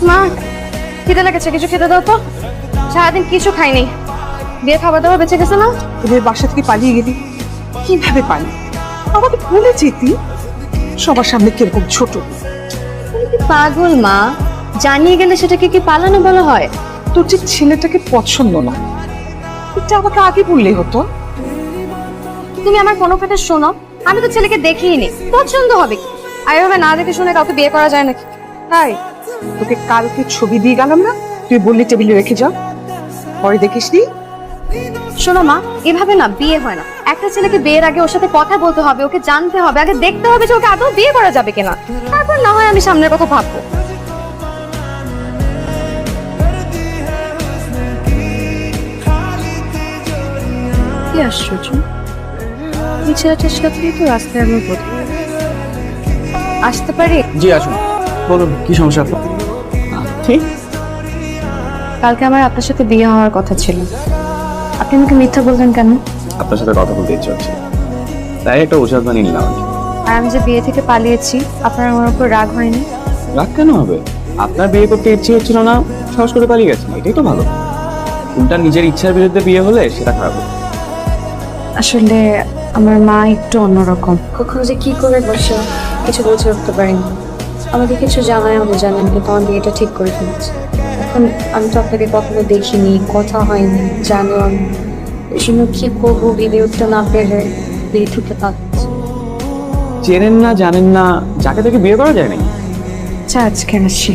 মা, খিদে লেগেছে, কিছু খেতে দাও তো। সারাদিন কিছু খাইনি, বিয়ে খাবার দাবার বেঁচে গেছে না। তোদের বাসা থেকে পালিয়ে গেলি কিভাবে পালি? আমাকে ভুলে যেতি। সবার সামনে কিরকম ছোট। তুমি কি পাগল মা? জানিয়ে গেলে সেটাকে কি পালানো বলা হয়? তোর যে ছেলেটাকে পছন্দ না, এটা আমাকে আগে বললেই হতো। তুমি আমার কোনো কথা শোনো, আমি তো ছেলেকে দেখিনি, পছন্দ হবে কি? আর এভাবে না দেখে শুনে কাউকে বিয়ে করা যায় নাকি? তাই তোকে কালকে ছবি দিয়ে গেলাম না, তুই বললি টেবিলে রেখে যাও, পরে দেখিসনি। শোনো মা, এভাবে না বিয়ে হয় না। একটা ছেলেকে বিয়ের আগে ওর সাথে কথা বলতে হবে, ওকে জানতে হবে, আগে দেখতে হবে যে ওকে আদৌ বিয়ে করা যাবে কিনা। তারপর না হয় আমি সামনের কথা ভাববো। কি আশ্চর্য, এই ছেলেটার সাথেই তো রাস্তায় আমি প্রথম। আসতে পারি? জি আসুন, বলুন কি সমস্যা আপনার? ঠিক, কালকে আমার আপনার সাথে বিয়ে হওয়ার কথা ছিল, আপনি আমাকে মিথ্যা বললেন কেন? আপনার সাথে কথা বলতে ইচ্ছে হচ্ছে, তাই একটা ওষুধ বানিয়ে নিলাম। আর আমি যে বিয়ে থেকে পালিয়েছি, আপনার আমার উপর রাগ হয়নি? রাগ কেন হবে? আপনার বিয়ে করতে ইচ্ছে হচ্ছিল না, সাহস করে পালিয়ে গেছেন, এটাই তো ভালো। উল্টা নিজের ইচ্ছার বিরুদ্ধে বিয়ে হলে সেটা খারাপ হবে। আসলে আমার মা একটু অন্যরকম, কখনো যে কি করে বসে কিছু বুঝে উঠতে পারিনি। আমাকে কিছু জানায় আমি জানেন, কিন্তু আমার বিয়েটা ঠিক করে ফেলেছে। এখন আমি তো আপনাকে কখনো দেখিনি, কথা হয়নি, জানো আমি এই জন্য কি করবো বিয়ে উঠতে না পেরে বিয়ে থেকে পাচ্ছি। চেনেন না, জানেন না, যাকে তাকে বিয়ে করা যায় নাকি? আচ্ছা, আজকে আসি।